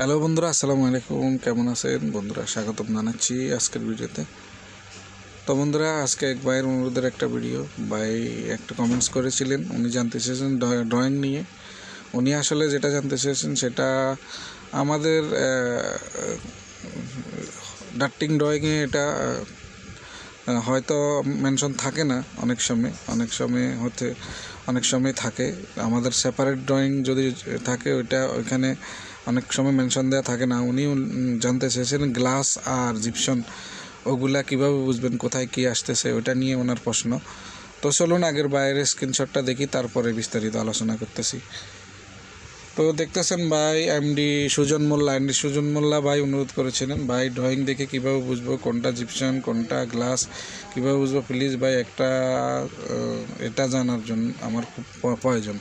Hello বন্ধুরা, আসসালামু আলাইকুম। কেমন আছেন বন্ধুরা? স্বাগতম জানাচ্ছি আজকের ভিডিওতে। তো বন্ধুরা, আজকে এক ভাইয়ের অনুরোধের একটা ভিডিও। ভাই একটা কমেন্টস করেছিলেন, উনি জানতে চেয়েছেন ড্রয়িং নিয়ে। উনি আসলে যেটা জানতে চেয়েছেন সেটা আমাদের ডাটটিং ড্রয়িংয়ে এটা হয়তো মেনশন থাকে না অনেক সময় থাকে। আমাদের সেপারেট ড্রয়িং যদি থাকে ওইখানে অনেক সময় মেনশন দেওয়া থাকে না। উনি জানতে চেয়েছিলেন গ্লাস আর জিপসন ওগুলা কীভাবে বুঝবেন, কোথায় কী আসতেছে, ওইটা নিয়ে ওনার প্রশ্ন। তো চলুন আগের বাইরের স্ক্রিনশটটা দেখি, তারপরে বিস্তারিত আলোচনা করতেছি। তো দেখতেছেন ভাই এমডি সুজন মোল্লা ভাই অনুরোধ করেছিলেন, ভাই ড্রয়িং দেখে কীভাবে বুঝবো কোনটা জিপসন কোনটা গ্লাস, কীভাবে বুঝবো প্লিজ ভাই এটা জানার জন্য আমার খুব প্রয়োজন।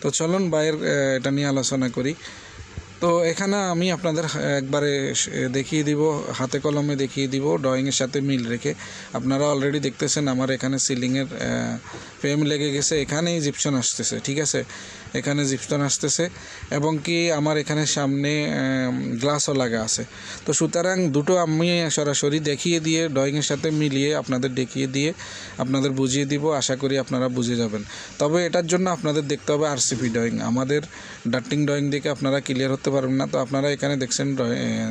তো চলুন ভাইয়ের এটা নিয়ে আলোচনা করি। তো এখানে আমি আপনাদের একবারে দেখিয়ে দিব, হাতে কলমে দেখিয়ে দিব ড্রয়িংয়ের সাথে মিল রেখে। আপনারা অলরেডি দেখতেছেন আমার এখানে সিলিংয়ের ফ্রেম লেগে গেছে, এখানেই জিপসন আসতেছে। ঠিক আছে, এখানে জিপসন আসতেছে এবং কি আমার এখানে সামনে গ্লাসও লাগা আছে। তো সুতরাং দুটো আমি সরাসরি দেখিয়ে দিয়ে ড্রয়িংয়ের সাথে মিলিয়ে আপনাদের দেখিয়ে দিয়ে আপনাদের বুঝিয়ে দিব। আশা করি আপনারা বুঝে যাবেন। তবে এটার জন্য আপনাদের দেখতে হবে আরসিপি ড্রয়িং। আমাদের ডাটটিং ড্রয়িং দেখে আপনারা ক্লিয়ার হতে পারবেন না। তো আপনারা এখানে দেখছেন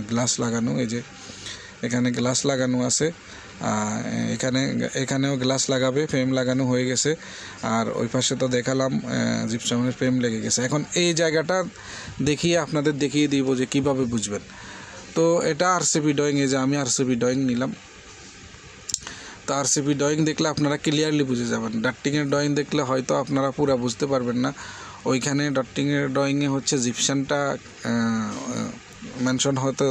গ্লাস লাগানো, এই যে এখানে গ্লাস লাগানো আছে, এখানেও গ্লাস লাগাবে, ফ্রেম লাগানো হয়ে গেছে। আর ওই পাশে তো দেখালাম জিপসামের ফ্রেম লেগে গেছে। এখন এই জায়গাটা আপনাদের দেখিয়ে দিব যে কিভাবে বুঝবেন। তো এটা আরসিপি ড্রয়িং, এই যে আমি আরসিপি ড্রয়িং নিলাম। তো আরসিপি ড্রয়িং দেখলে আপনারা ক্লিয়ারলি বুঝে যাবেন। ডাটটিংয়ের ড্রয়িং দেখলে হয়তো আপনারা পুরো বুঝতে পারবেন না। ওইখানে ডাটটিংয়ের ড্রয়িংয়ে হচ্ছে জিপসানটা মেনশন হয়তো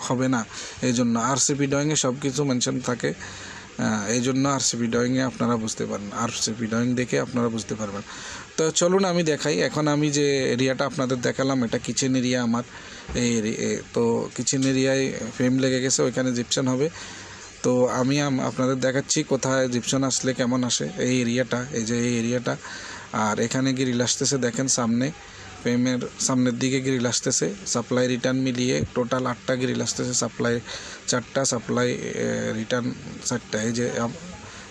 হবে না, এই জন্য আরসিপি ড্রয়িংয়ে সব কিছু মেনশন থাকে। এই জন্য আরসিপি ড্রয়িংয়ে আপনারা বুঝতে পারেন, আরসিপি ড্রয়িং দেখে আপনারা বুঝতে পারবেন। তো চলুন আমি দেখাই। এখন আমি যে এরিয়াটা আপনাদের দেখালাম এটা কিচেন এরিয়া আমার। তো কিচেন এরিয়ায় ফ্রেম লেগে গেছে, ওইখানে জিপসান হবে। তো আমি আপনাদের দেখাচ্ছি কোথায় জিপসন আসলে কেমন আসে। এই এরিয়াটা, এই যে এই এরিয়াটা, আর এখানে গ্রিল আসতেছে দেখেন সামনে, ফ্রেমের সামনের দিকে গ্রিল আসতেছে। সাপ্লাই রিটার্ন মিলিয়ে টোটাল 8টা গ্রিল আসতেছে, সাপ্লাই 4টা, সাপ্লাই রিটার্ন 4টা। এই যে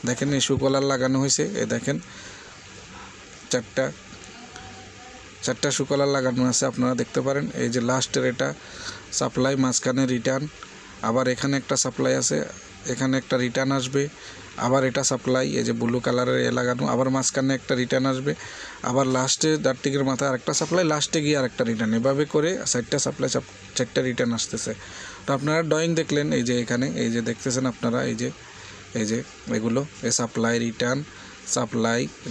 দেখেন এই সুকলার লাগানো হয়েছে, এই দেখেন চারটা সুকলার লাগানো আছে, আপনারা দেখতে পারেন। এই যে লাস্টের এটা সাপ্লাই, মাঝখানে রিটার্ন, আবার এখানে একটা সাপ্লাই আছে, এখানে একটা রিটার্ন আসবে, আবার এটা সাপ্লাই, এই যে ব্লু কালারের লাগানো, আবার মাঝখানে একটা রিটার্ন আসবে, আবার লাস্টে ডাটটিংয়ের মাথায় আরেকটা সাপ্লাই, লাস্টে গিয়ে আরেকটা রিটার্ন। এভাবে করে 4টা সাপ্লাই, 4টা রিটার্ন আসতেছে। তো আপনারা ড্রয়িং দেখলেন, এই যে এখানে এই যে দেখতেছেন আপনারা, এই যে এগুলো এই সাপ্লাই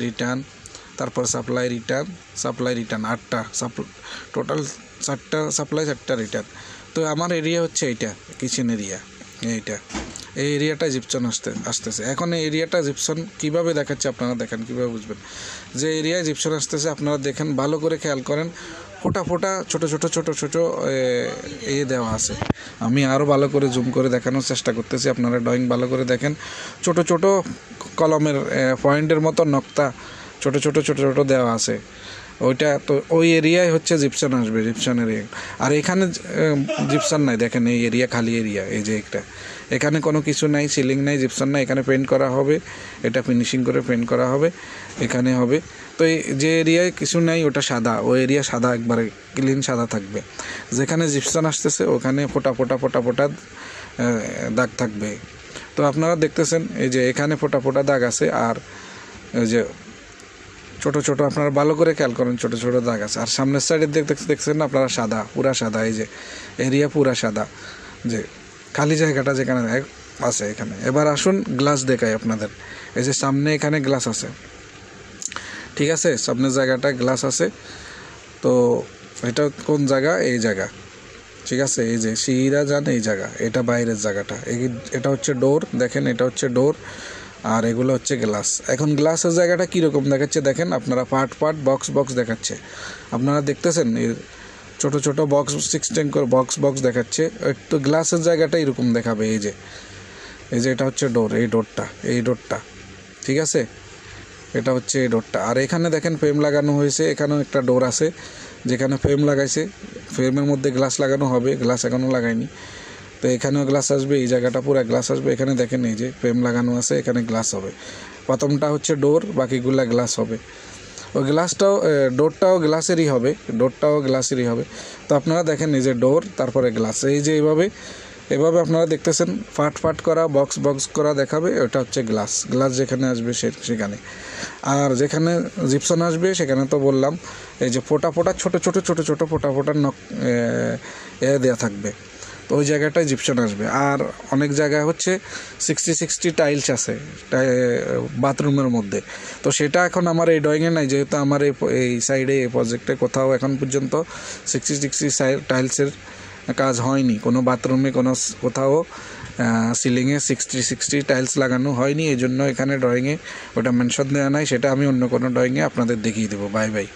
রিটার্ন, তারপর সাপ্লাই রিটার্ন 8টা টোটাল, 4টা সাপ্লাই 4টা রিটার্ন। তো আমার এরিয়া হচ্ছে এইটা কিচেন এরিয়া। এই এরিয়াটা জিপসন আসতেছে। এখন এই এরিয়াটা জিপসন কীভাবে দেখাচ্ছে আপনারা দেখেন, কীভাবে বুঝবেন যে এরিয়ায় জিপসন আসতেছে। আপনারা দেখেন, ভালো করে খেয়াল করেন, ফোটা ছোট দেওয়া আছে। আমি আরও ভালো করে জুম করে দেখানোর চেষ্টা করতেছি, আপনারা ড্রয়িং ভালো করে দেখেন। ছোট কলমের পয়েন্টের মতো নকতা ছোট দেওয়া আছে। ওইটা তো ওই এরিয়ায় হচ্ছে জিপসন আসবে, জিপসন এরিয়া। আর এখানে জিপসন নাই, দেখেন এই এরিয়া খালি এরিয়া। এই যে এখানে কোনো কিছু নাই, সিলিং নাই, জিপসন নাই। এখানে পেন্ট করা হবে, এটা ফিনিশিং করে পেন্ট করা হবে, এখানে হবে। তো এই যে এরিয়ায় কিছু নাই ওটা সাদা, ওই এরিয়া সাদা, একবারে ক্লিন সাদা থাকবে। যেখানে জিপসন আসতেছে ওখানে ফোটা দাগ থাকবে। তো আপনারা দেখতেছেন এই যে এখানে ফোটা দাগ আছে, আর এই যে ছোট আপনারা ভালো করে খেয়াল করেন, ছোট দাগ আছে। আর সামনের সাইডে দেখছেন আপনারা সাদা, পুরা সাদা। এই যে এরিয়া পুরা সাদা, যে খালি জায়গাটা যেখানে আছে এখানে। এবার আসুন গ্লাস দেখাই আপনাদের। এই যে সামনে এখানে গ্লাস আছে, ঠিক আছে, সামনের জায়গাটা গ্লাস আছে। তো এটা কোন জায়গা? এই জায়গা, ঠিক আছে। এই যে সিঁড়িরা যান এই জায়গা, এটা বাইরের জায়গাটা। এটা হচ্ছে ডোর, দেখেন এটা হচ্ছে ডোর, আর এগুলো হচ্ছে গ্লাস। এখন গ্লাসের জায়গাটা কীরকম দেখাচ্ছে দেখেন আপনারা, পার্ট বক্স দেখাচ্ছে। আপনারা দেখতেছেন ছোট বক্স, 16 করে বক্স দেখাচ্ছে। তো গ্লাসের জায়গাটা এরকম দেখাবে। এই যে এটা হচ্ছে ডোর, এই ডোরটা, ঠিক আছে, এটা হচ্ছে এই ডোরটা। আর এখানে দেখেন ফ্রেম লাগানো হয়েছে, এখানেও একটা ডোর আছে, যেখানে ফ্রেম লাগাইছে ফ্রেমের মধ্যে গ্লাস লাগানো হবে, গ্লাস এখনও লাগাইনি। তো এখানেও গ্লাস আসবে, এই জায়গাটা পুরো গ্লাস আসবে। এখানে দেখেন এই যে ফ্রেম লাগানো আছে, এখানে গ্লাস হবে। প্রথমটা হচ্ছে ডোর, বাকিগুলা গ্লাস হবে। ওই গ্লাসটাও ডোরটাও গ্লাসেরই হবে। তো আপনারা দেখেন এই যে ডোর, তারপরে গ্লাস, এই যে এভাবে আপনারা দেখতেছেন ফাট করা বক্স করা দেখাবে, ওটা হচ্ছে গ্লাস যেখানে আসবে সেখানে। আর যেখানে জিপসন আসবে সেখানে তো বললাম এই যে ফোটা ছোট ফোটা নক দেওয়া থাকবে, তো ওই জায়গাটায় জিপসন আসবে। আর অনেক জায়গায় হচ্ছে 60 টাইলস আছে বাথরুমের মধ্যে, তো সেটা এখন আমার এই ড্রয়িংয়ে নাই, যেহেতু আমার এই সাইডে এই প্রজেক্টে কোথাও এখন পর্যন্ত 60 টাইলসের কাজ হয়নি, কোনো বাথরুমে কোথাও সিলিংয়ে 60 টাইলস লাগানো হয়নি। এই জন্য এখানে ড্রয়িংয়ে ওটা মেনশন দেওয়া নাই, সেটা আমি অন্য কোনো ড্রয়িংয়ে আপনাদের দেখিয়ে দেবো। বাই।